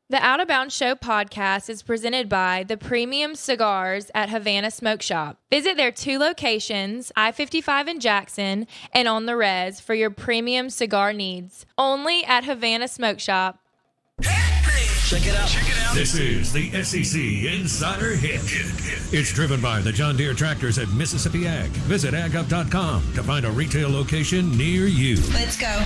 The Out of Bounds Show podcast is presented by the premium cigars at Havana Smoke Shop. Visit their 2 locations, I-55 in Jackson and on the Res, for your premium cigar needs. Only at Havana Smoke Shop. Check it out. This is the SEC Insider Hit. It's driven by the John Deere tractors at Mississippi Ag. Visit agup.com to find a retail location near you. Let's go.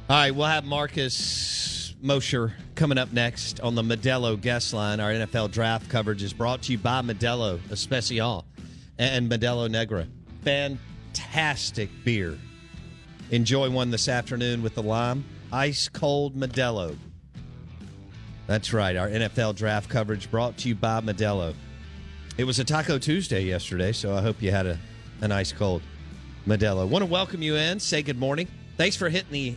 All right, we'll have Marcus Mosher coming up next on the Modelo guest line. Our NFL draft coverage is brought to you by Modelo Especial and Modelo Negra. Fantastic beer. Enjoy one this afternoon with the lime. Ice cold Modelo. That's right, our NFL draft coverage brought to you by Modelo. It was a Taco Tuesday yesterday, so I hope you had an ice cold Modelo. Want to welcome you in, say good morning. Thanks for hitting the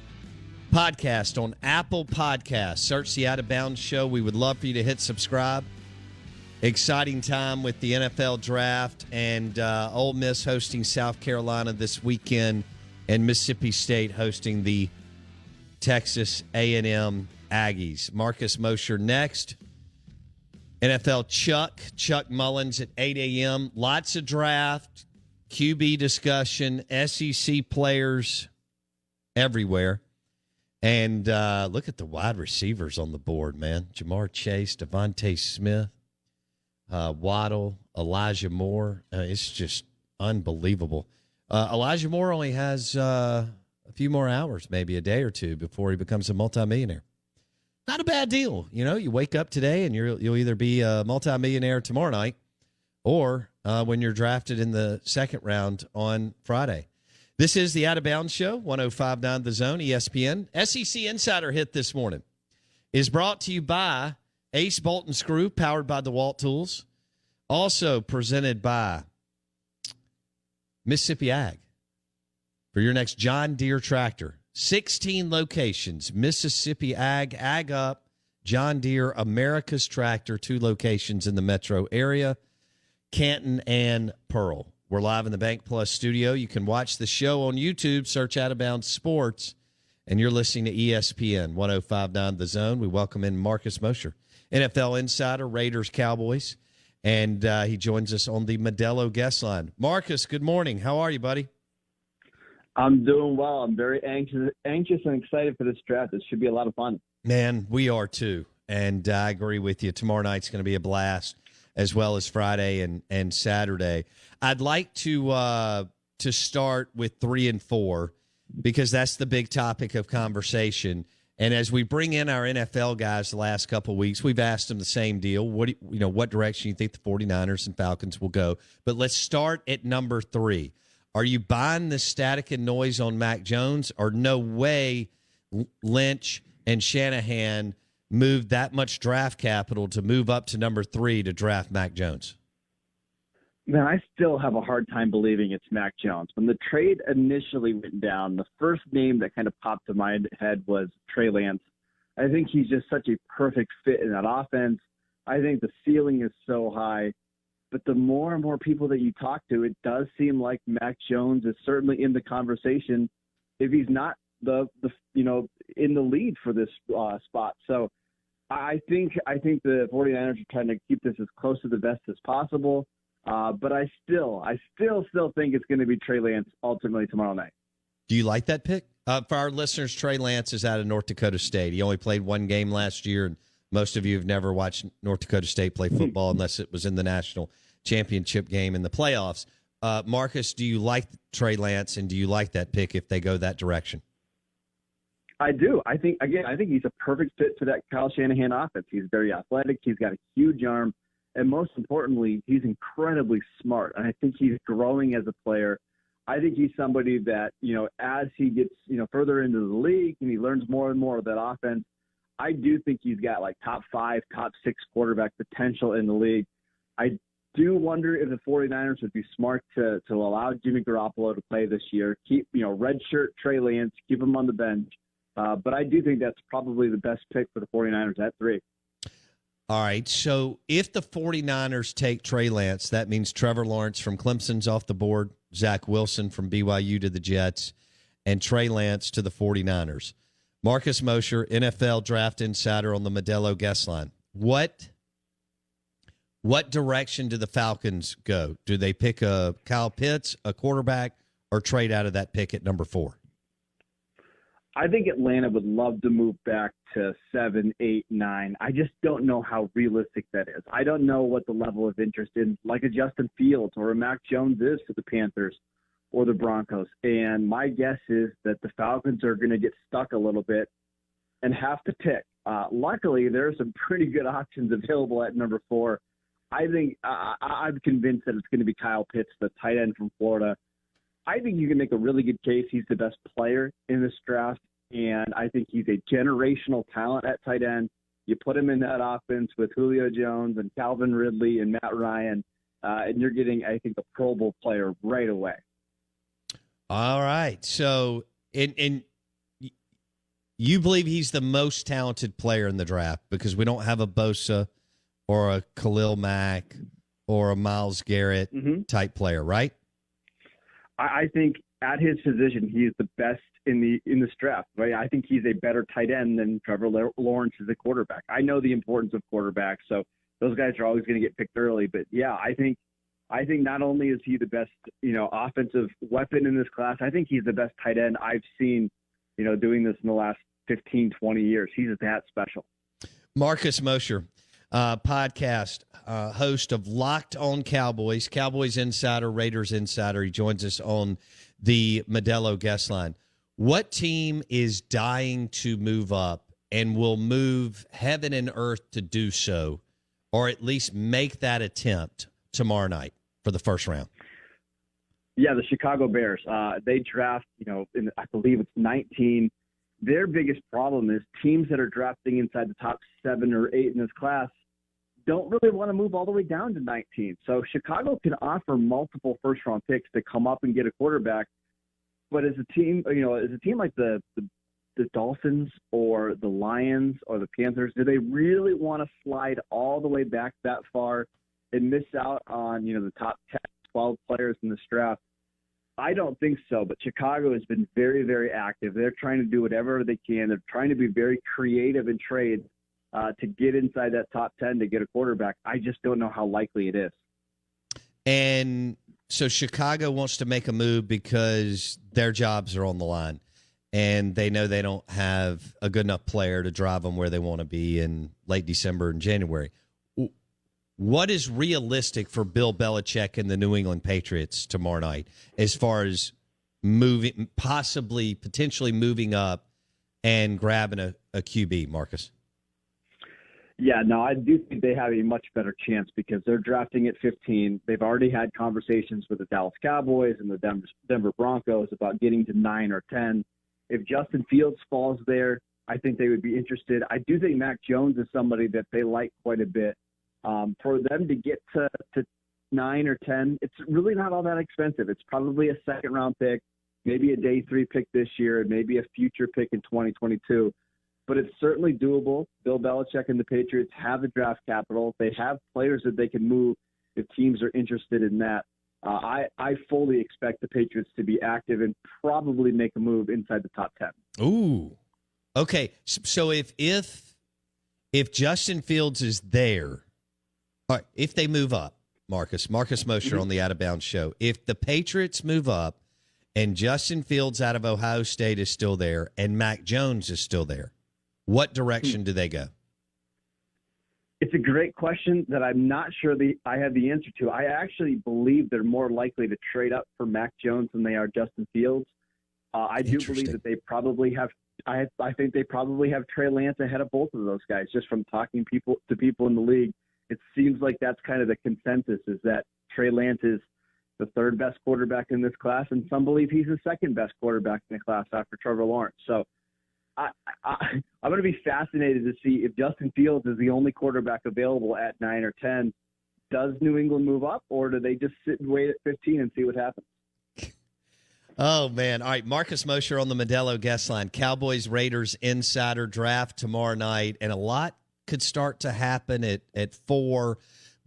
podcast on Apple Podcasts. Search the Out of Bounds Show. We would love for you to hit subscribe. Exciting time with the NFL draft and Ole Miss hosting South Carolina this weekend and Mississippi State hosting the Texas A&M Aggies. Marcus Mosher next. NFL Chuck Mullins at 8 a.m. Lots of draft, QB discussion, SEC players everywhere. And look at the wide receivers on the board, man. Jamar Chase, Devontae Smith, Waddle, Elijah Moore. It's just unbelievable. Elijah Moore only has a few more hours, maybe a day or two, before he becomes a multimillionaire. Not a bad deal. You know, you wake up today and you'll either be a multimillionaire tomorrow night or when you're drafted in the second round on Friday. This is the Out of Bounds Show, 105.9 The Zone, ESPN. SEC Insider Hit this morning is brought to you by Ace Bolt and Screw, powered by DeWalt Tools. Also presented by Mississippi Ag for your next John Deere tractor. 16 locations, Mississippi Ag, Ag Up, John Deere, America's Tractor, 2 locations in the metro area, Canton and Pearl. We're live in the Bank Plus studio. You can watch the show on YouTube, search Out of Bounds Sports, and you're listening to ESPN 105.9 The Zone. We welcome in Marcus Mosher, NFL insider, Raiders, Cowboys, and he joins us on the Modelo guest line. Marcus, good morning. How are you, buddy? I'm doing well. I'm very anxious and excited for this draft. It should be a lot of fun. Man, we are too, and I agree with you. Tomorrow night's going to be a blast, as well as Friday and Saturday. I'd like to start with 3 and 4 because that's the big topic of conversation. And as we bring in our NFL guys the last couple of weeks, we've asked them the same deal. What direction you think the 49ers and Falcons will go? But let's start at number 3. Are you buying the static and noise on Mac Jones, or no way Lynch and Shanahan moved that much draft capital to move up to number 3 to draft Mac Jones? Man, I still have a hard time believing it's Mac Jones. When the trade initially went down, the first name that kind of popped in my head was Trey Lance. I think he's just such a perfect fit in that offense. I think the ceiling is so high. But the more and more people that you talk to, it does seem like Mac Jones is certainly in the conversation, if he's not in the lead for this spot. So I think the 49ers are trying to keep this as close to the best as possible. But I still think it's going to be Trey Lance ultimately tomorrow night. Do you like that pick? For our listeners, Trey Lance is out of North Dakota State. He only played 1 game last year, and most of you have never watched North Dakota State play football unless it was in the national championship game in the playoffs. Marcus, do you like Trey Lance, and do you like that pick if they go that direction? I do. I think he's a perfect fit for that Kyle Shanahan offense. He's very athletic. He's got a huge arm. And most importantly, he's incredibly smart. And I think he's growing as a player. I think he's somebody that, as he gets, further into the league and he learns more and more of that offense, I do think he's got like top 5, top 6 quarterback potential in the league. I do wonder if the 49ers would be smart to allow Jimmy Garoppolo to play this year, keep, redshirt Trey Lance, keep him on the bench. But I do think that's probably the best pick for the 49ers at 3. All right, so if the 49ers take Trey Lance, that means Trevor Lawrence from Clemson's off the board, Zach Wilson from BYU to the Jets, and Trey Lance to the 49ers. Marcus Mosher, NFL Draft Insider on the Modelo guest line. What direction do the Falcons go? Do they pick a Kyle Pitts, a quarterback, or trade out of that pick at number 4? I think Atlanta would love to move back to 7, 8, 9. I just don't know how realistic that is. I don't know what the level of interest in, like a Justin Fields or a Mac Jones is for the Panthers or the Broncos. And my guess is that the Falcons are going to get stuck a little bit and have to pick. Luckily, there are some pretty good options available at number 4. I think I'm convinced that it's going to be Kyle Pitts, the tight end from Florida. I think you can make a really good case. He's the best player in this draft, and I think he's a generational talent at tight end. You put him in that offense with Julio Jones and Calvin Ridley and Matt Ryan, and you're getting, I think, a Pro Bowl player right away. All right. So, and you believe he's the most talented player in the draft because we don't have a Bosa or a Khalil Mack or a Myles Garrett type player, right? I think at his position, he is the best in this draft. Right? I think he's a better tight end than Trevor Lawrence as a quarterback. I know the importance of quarterbacks, so those guys are always going to get picked early. But yeah, I think not only is he the best, offensive weapon in this class, I think he's the best tight end I've seen, doing this in the last 15, 20 years. He's that special. Marcus Mosher, podcast host of Locked On Cowboys, Cowboys Insider, Raiders Insider. He joins us on the Modelo guest line. What team is dying to move up and will move heaven and earth to do so, or at least make that attempt tomorrow night for the first round? Yeah, the Chicago Bears. They draft, I believe it's 19. Their biggest problem is teams that are drafting inside the top 7 or 8 in this class don't really want to move all the way down to 19. So Chicago can offer multiple first-round picks to come up and get a quarterback. But as a team, like the Dolphins or the Lions or the Panthers, do they really want to slide all the way back that far and miss out on, the top 10, 12 players in this draft? I don't think so, but Chicago has been very, very active. They're trying to do whatever they can. They're trying to be very creative in trades to get inside that top 10 to get a quarterback. I just don't know how likely it is. And so Chicago wants to make a move because their jobs are on the line, and they know they don't have a good enough player to drive them where they want to be in late December and January. What is realistic for Bill Belichick and the New England Patriots tomorrow night as far as potentially moving up and grabbing a QB, Marcus? Yeah, no, I do think they have a much better chance because they're drafting at 15. They've already had conversations with the Dallas Cowboys and the Denver Broncos about getting to 9 or 10. If Justin Fields falls there, I think they would be interested. I do think Mac Jones is somebody that they like quite a bit. For them to get to 9 or 10, it's really not all that expensive. It's probably a second-round pick, maybe a day 3 pick this year, and maybe a future pick in 2022. But it's certainly doable. Bill Belichick and the Patriots have the draft capital. They have players that they can move if teams are interested in that. I fully expect the Patriots to be active and probably make a move inside the top 10. Ooh. Okay, so if Justin Fields is there, all right, if they move up, Marcus Mosher on the Out of Bounds show, if the Patriots move up and Justin Fields out of Ohio State is still there and Mac Jones is still there, what direction do they go? It's a great question that I'm not sure I have the answer to. I actually believe they're more likely to trade up for Mac Jones than they are Justin Fields. I do believe that they probably have I think they probably have Trey Lance ahead of both of those guys. Just from talking to people in the league, it seems like that's kind of the consensus, is that Trey Lance is the 3rd best quarterback in this class, and some believe he's the 2nd best quarterback in the class after Trevor Lawrence. So I'm going to be fascinated to see if Justin Fields is the only quarterback available at 9 or 10. Does New England move up, or do they just sit and wait at 15 and see what happens? Oh, man. All right, Marcus Mosher on the Modelo guest line. Cowboys Raiders Insider Draft tomorrow night, and a lot could start to happen at 4.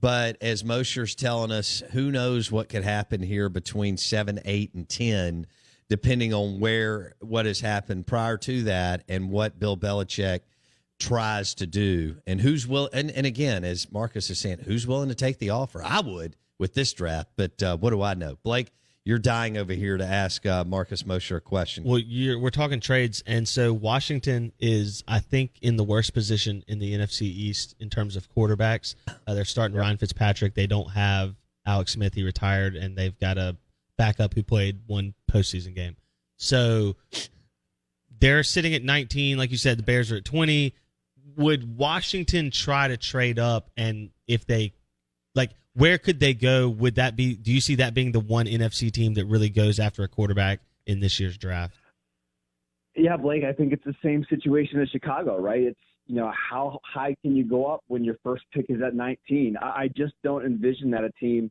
But as Mosher's telling us, who knows what could happen here between 7, 8, and 10, depending on what has happened prior to that and what Bill Belichick tries to do. And and again, as Marcus is saying, who's willing to take the offer? I would with this draft, but what do I know? Blake, you're dying over here to ask Marcus Mosher a question. Well, we're talking trades, and so Washington is, I think, in the worst position in the NFC East in terms of quarterbacks. They're starting Ryan Fitzpatrick. They don't have Alex Smith. He retired, and they've got a backup who played one postseason game. So they're sitting at 19. Like you said, the Bears are at 20. Would Washington try to trade up? And if they where could they go? Would that be? Do you see that being the one NFC team that really goes after a quarterback in this year's draft? Yeah, Blake, I think it's the same situation as Chicago, right? It's, how high can you go up when your first pick is at 19? I just don't envision that a team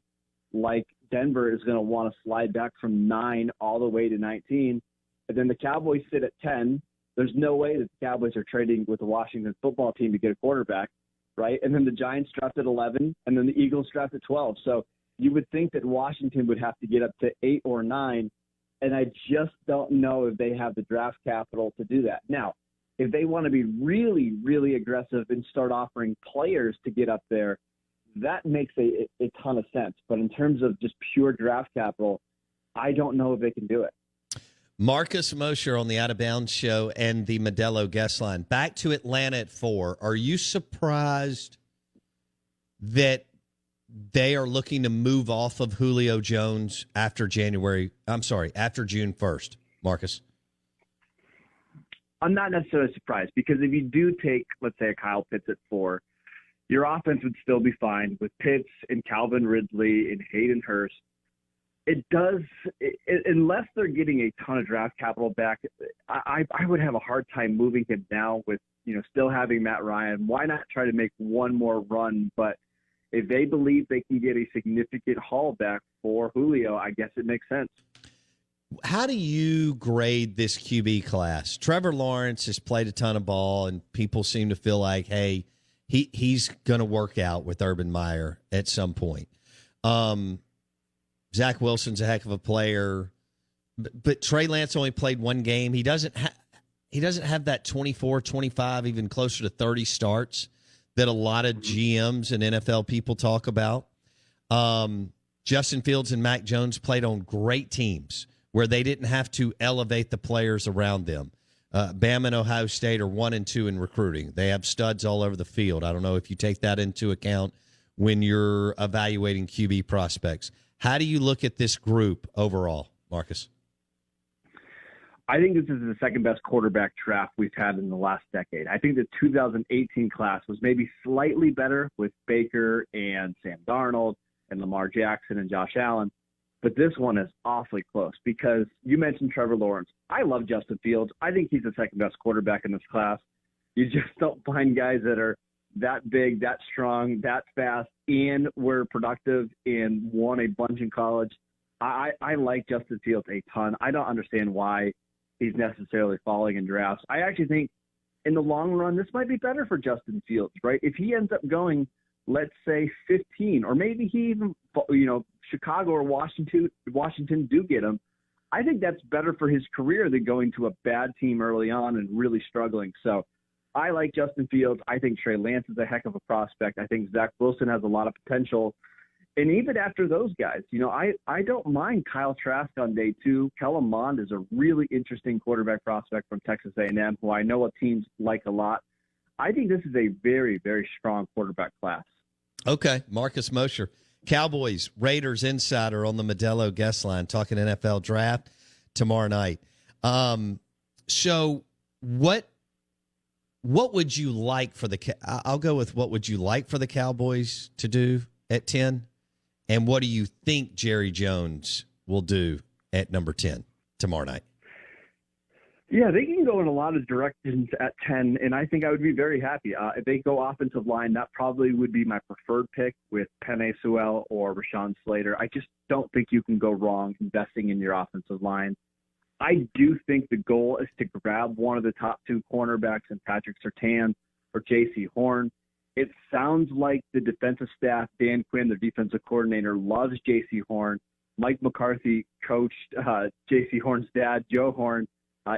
like Denver is going to want to slide back from 9 all the way to 19. And then the Cowboys sit at 10. There's no way that the Cowboys are trading with the Washington football team to get a quarterback. Right, and then the Giants draft at 11, and then the Eagles draft at 12. So you would think that Washington would have to get up to 8 or 9, and I just don't know if they have the draft capital to do that. Now, if they want to be really, really aggressive and start offering players to get up there, that makes a ton of sense. But in terms of just pure draft capital, I don't know if they can do it. Marcus Mosher on the Out of Bounds show and the Modelo guest line. Back to Atlanta at 4. Are you surprised that they are looking to move off of Julio Jones after June 1st, Marcus? I'm not necessarily surprised because if you do take, let's say, a Kyle Pitts at 4, your offense would still be fine with Pitts and Calvin Ridley and Hayden Hurst. It does, unless they're getting a ton of draft capital back, I would have a hard time moving him now with, still having Matt Ryan. Why not try to make one more run? But if they believe they can get a significant haul back for Julio, I guess it makes sense. How do you grade this QB class? Trevor Lawrence has played a ton of ball, and people seem to feel like, hey, he's going to work out with Urban Meyer at some point. Zach Wilson's a heck of a player, but Trey Lance only played one game. He doesn't have that 24, 25, even closer to 30 starts that a lot of GMs and NFL people talk about. Justin Fields and Mac Jones played on great teams where they didn't have to elevate the players around them. Bama and Ohio State are 1 and 2 in recruiting. They have studs all over the field. I don't know if you take that into account when you're evaluating QB prospects. How do you look at this group overall, Marcus? I think this is the second best quarterback draft we've had in the last decade. I think the 2018 class was maybe slightly better with Baker and Sam Darnold and Lamar Jackson and Josh Allen. But this one is awfully close because you mentioned Trevor Lawrence. I love Justin Fields. I think he's the second best quarterback in this class. You just don't find guys that are that big, that strong, that fast, and were productive and won a bunch in college. I like Justin Fields a ton. I don't understand why he's necessarily falling in drafts. I actually think in the long run, this might be better for Justin Fields, right? If he ends up going, let's say 15, or maybe he even, Chicago or Washington do get him. I think that's better for his career than going to a bad team early on and really struggling. So I like Justin Fields. I think Trey Lance is a heck of a prospect. I think Zach Wilson has a lot of potential. And even after those guys, I don't mind Kyle Trask on day 2. Kellen Mond is a really interesting quarterback prospect from Texas A&M, who I know teams like a lot. I think this is a very, very strong quarterback class. Okay, Marcus Mosher, Cowboys, Raiders insider on the Modelo guest line, talking NFL draft tomorrow night. So what would you like for I'll go with what would you like for the Cowboys to do at 10? And what do you think Jerry Jones will do at number 10 tomorrow night? Yeah, they can go in a lot of directions at 10, and I think I would be very happy. If they go offensive line, that probably would be my preferred pick with Penei Sewell or Rashawn Slater. I just don't think you can go wrong investing in your offensive line. I do think the goal is to grab one of the top 2 cornerbacks in Patrick Surtain or J.C. Horn. It sounds like the defensive staff, Dan Quinn, their defensive coordinator, loves J.C. Horn. Mike McCarthy coached J.C. Horn's dad, Joe Horn,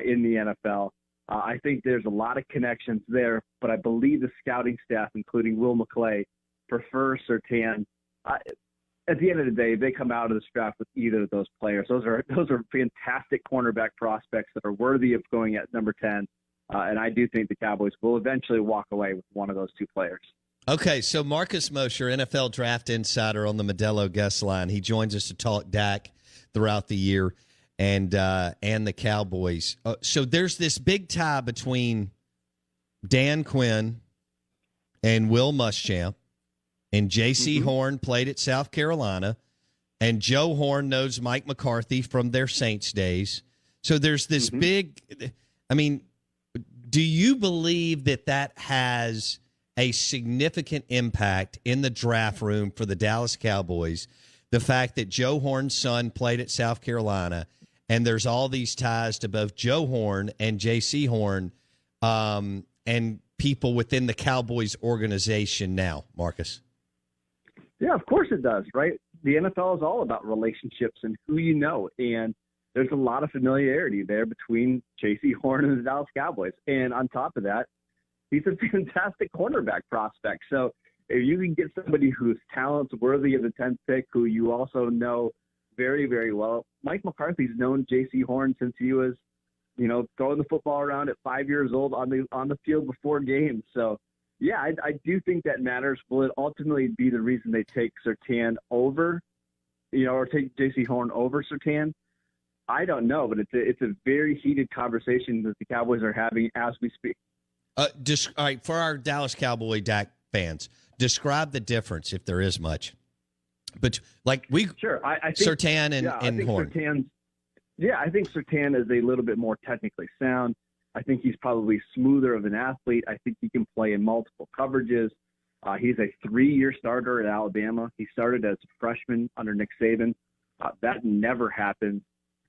in the NFL. I think there's a lot of connections there, but I believe the scouting staff, including Will McClay, prefer Surtain. At the end of the day, they come out of this draft with either of those players. Those are fantastic cornerback prospects that are worthy of going at number 10. And I do think the Cowboys will eventually walk away with one of those two players. Okay, so Marcus Mosher, NFL Draft Insider on the Modelo guest line. He joins us to talk Dak throughout the year and the Cowboys. So there's this big tie between Dan Quinn and Will Muschamp, and J.C. Horn played at South Carolina, and Joe Horn knows Mike McCarthy from their Saints days. So there's this big – I mean, do you believe that has a significant impact in the draft room for the Dallas Cowboys, the fact that Joe Horn's son played at South Carolina, and there's all these ties to both Joe Horn and J.C. Horn and people within the Cowboys organization now, Marcus? Yeah, of course it does, right? The NFL is all about relationships and who you know, and there's a lot of familiarity there between J.C. Horn and the Dallas Cowboys. And on top of that, he's a fantastic cornerback prospect. So if you can get somebody whose talent's worthy of the 10th pick, who you also know very, very well, Mike McCarthy's known J.C. Horn since he was, throwing the football around at 5 years old on the field before games. So, yeah, I do think that matters. Will it ultimately be the reason they take Surtain over, or take J.C. Horn over Surtain? I don't know, but it's a very heated conversation that the Cowboys are having as we speak. All right, for our Dallas Cowboy Dak fans, describe the difference, if there is much. But I think Surtain and Horn. I think Surtain is a little bit more technically sound. I think he's probably smoother of an athlete. I think he can play in multiple coverages. He's a 3-year starter at Alabama. He started as a freshman under Nick Saban. That never happened.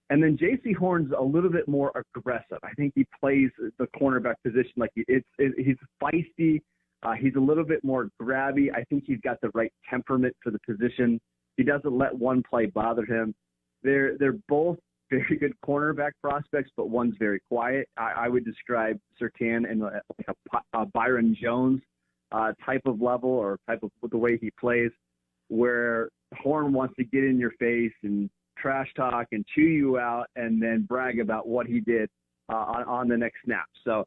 And then J.C. Horn's a little bit more aggressive. I think he plays the cornerback position like he's feisty. He's a little bit more grabby. I think he's got the right temperament for the position. He doesn't let one play bother him. They're both very good cornerback prospects, but one's very quiet. I would describe Surtain in like a Byron Jones type of level, or type of the way he plays, where Horn wants to get in your face and trash talk and chew you out and then brag about what he did on the next snap. So,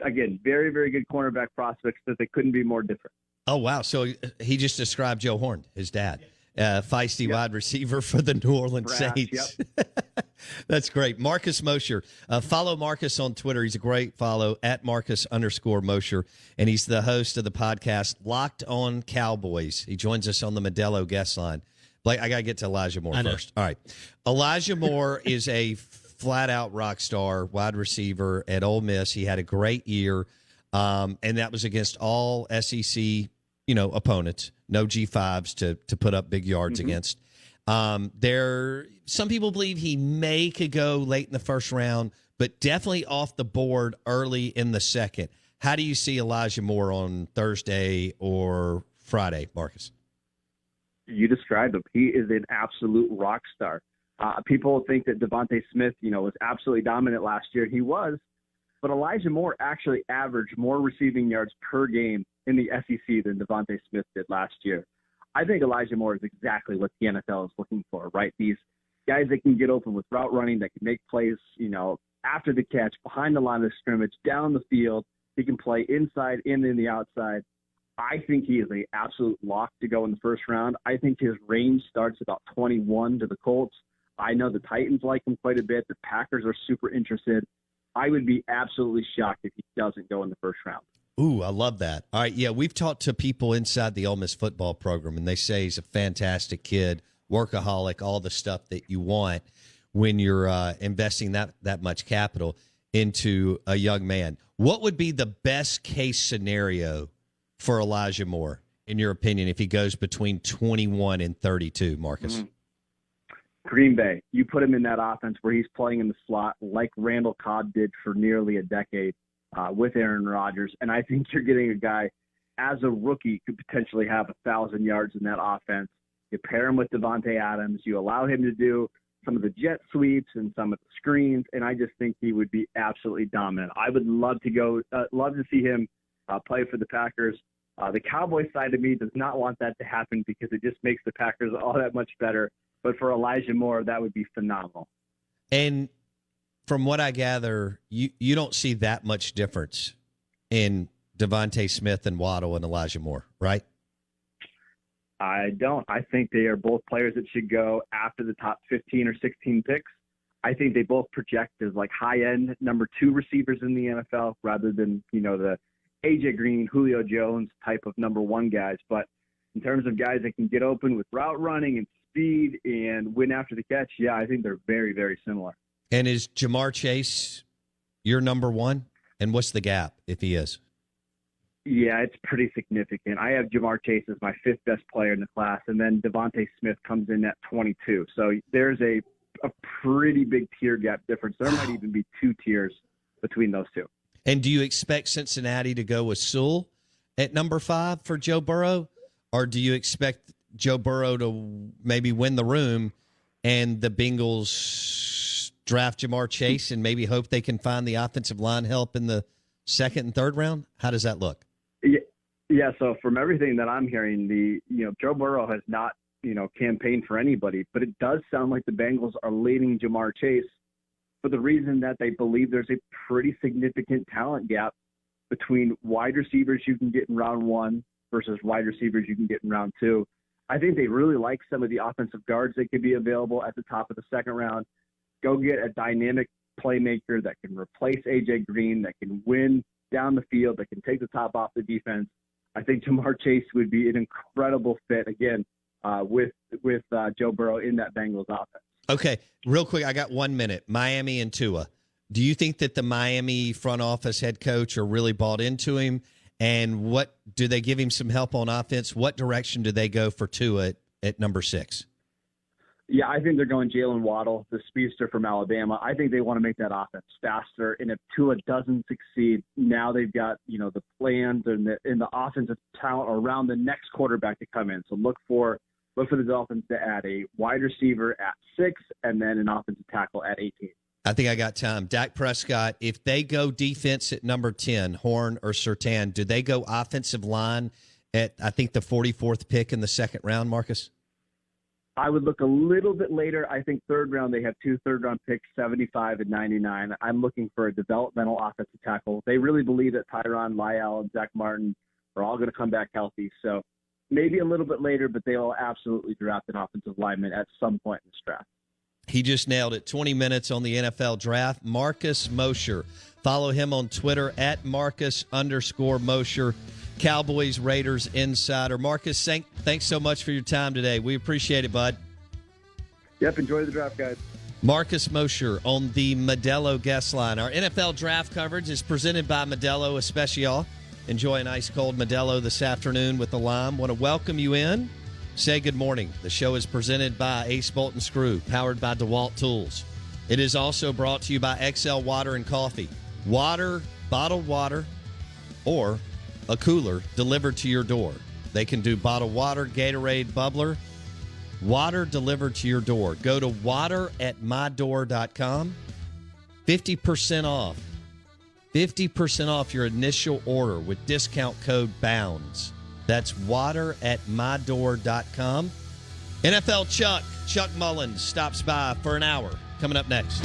again, very, very good cornerback prospects that they couldn't be more different. Oh, wow. So he just described Joe Horn, his dad. Feisty wide receiver for the New Orleans Saints. Yep. That's great. Marcus Mosher. Follow Marcus on Twitter. He's a great follow, at Marcus_Mosher. And he's the host of the podcast Locked On Cowboys. He joins us on the Modelo guest line. Blake, I got to get to Elijah Moore first. All right. Elijah Moore is a flat-out rock star wide receiver at Ole Miss. He had a great year, and that was against all SEC opponents. No G5s to put up big yards against. Some people believe he could go late in the first round, but definitely off the board early in the second. How do you see Elijah Moore on Thursday or Friday, Marcus? You described him. He is an absolute rock star. People think that Devontae Smith, was absolutely dominant last year. He was, but Elijah Moore actually averaged more receiving yards per game in the SEC than Devontae Smith did last year. I think Elijah Moore is exactly what the NFL is looking for, right? These guys that can get open with route running, that can make plays, after the catch, behind the line of scrimmage, down the field. He can play inside and in the outside. I think he is an absolute lock to go in the first round. I think his range starts about 21 to the Colts. I know the Titans like him quite a bit. The Packers are super interested. I would be absolutely shocked if he doesn't go in the first round. Ooh, I love that. All right, yeah, we've talked to people inside the Ole Miss football program, and they say he's a fantastic kid, workaholic, all the stuff that you want when you're investing that much capital into a young man. What would be the best case scenario for Elijah Moore, in your opinion, if he goes between 21 and 32, Marcus? Green Bay. You put him in that offense where he's playing in the slot like Randall Cobb did for nearly a decade with Aaron Rodgers. And I think you're getting a guy as a rookie, could potentially have 1,000 yards in that offense. You pair him with Devontae Adams. You allow him to do some of the jet sweeps and some of the screens, and I just think he would be absolutely dominant. I would love to see him play for the Packers. The Cowboys side of me does not want that to happen because it just makes the Packers all that much better. But for Elijah Moore, that would be phenomenal. And from what I gather, you don't see that much difference in Devontae Smith and Waddle and Elijah Moore, right? I don't. I think they are both players that should go after the top 15 or 16 picks. I think they both project as like high-end number 2 receivers in the NFL rather than, the A.J. Green, Julio Jones type of number 1 guys. But in terms of guys that can get open with route running and speed and win after the catch, yeah, I think they're very, very similar. And is Jamar Chase your number 1? And what's the gap if he is? Yeah, it's pretty significant. I have Jamar Chase as my 5th best player in the class, and then Devontae Smith comes in at 22. So there's a pretty big tier gap difference. There might even be 2 tiers between those two. And do you expect Cincinnati to go with Sewell at number 5 for Joe Burrow? Or do you expect Joe Burrow to maybe win the room and the Bengals draft Jamar Chase and maybe hope they can find the offensive line help in the 2nd and 3rd round? How does that look? Yeah, so from everything that I'm hearing, Joe Burrow has not, campaigned for anybody, but it does sound like the Bengals are leading Jamar Chase for the reason that they believe there's a pretty significant talent gap between wide receivers you can get in round 1 versus wide receivers you can get in round 2. I think they really like some of the offensive guards that could be available at the top of the 2nd round. Go get a dynamic playmaker that can replace A.J. Green, that can win down the field, that can take the top off the defense. I think Jamar Chase would be an incredible fit, again, with Joe Burrow in that Bengals offense. Okay, real quick, I got 1 minute. Miami and Tua. Do you think that the Miami front office head coach are really bought into him? And what do they give him some help on offense? What direction do they go for Tua at number 6? Yeah, I think they're going Jalen Waddle, the speedster from Alabama. I think they want to make that offense faster. And if Tua doesn't succeed, now they've got, the plans and the offensive talent around the next quarterback to come in. So look for the Dolphins to add a wide receiver at 6 and then an offensive tackle at 18. I think I got time. Dak Prescott, if they go defense at number 10, Horn or Surtain, do they go offensive line at, I think, the 44th pick in the 2nd round, Marcus? I would look a little bit later. I think 3rd round, they have 2 third-round picks, 75 and 99. I'm looking for a developmental offensive tackle. They really believe that Tyron, Lyell, and Zach Martin are all going to come back healthy. So maybe a little bit later, but they will absolutely draft an offensive lineman at some point in this draft. He just nailed it. 20 minutes on the NFL draft. Marcus Mosher. Follow him on Twitter at Marcus_Mosher. Cowboys Raiders Insider. Marcus, thanks so much for your time today. We appreciate it, bud. Yep, enjoy the draft, guys. Marcus Mosher on the Modelo guest line. Our NFL draft coverage is presented by Modelo Especial. Enjoy an ice cold Modelo this afternoon with the lime. Want to welcome you in. Say good morning. The show is presented by Ace Bolt and Screw, powered by DeWalt Tools. It is also brought to you by XL Water and Coffee. Water, bottled water, or a cooler delivered to your door. They can do bottled water, Gatorade, bubbler, water delivered to your door. Go to water@mydoor.com. 50% off. 50% off your initial order with discount code BOUNDS. That's water@mydoor.com. NFL Chuck Mullins stops by for an hour. Coming up next.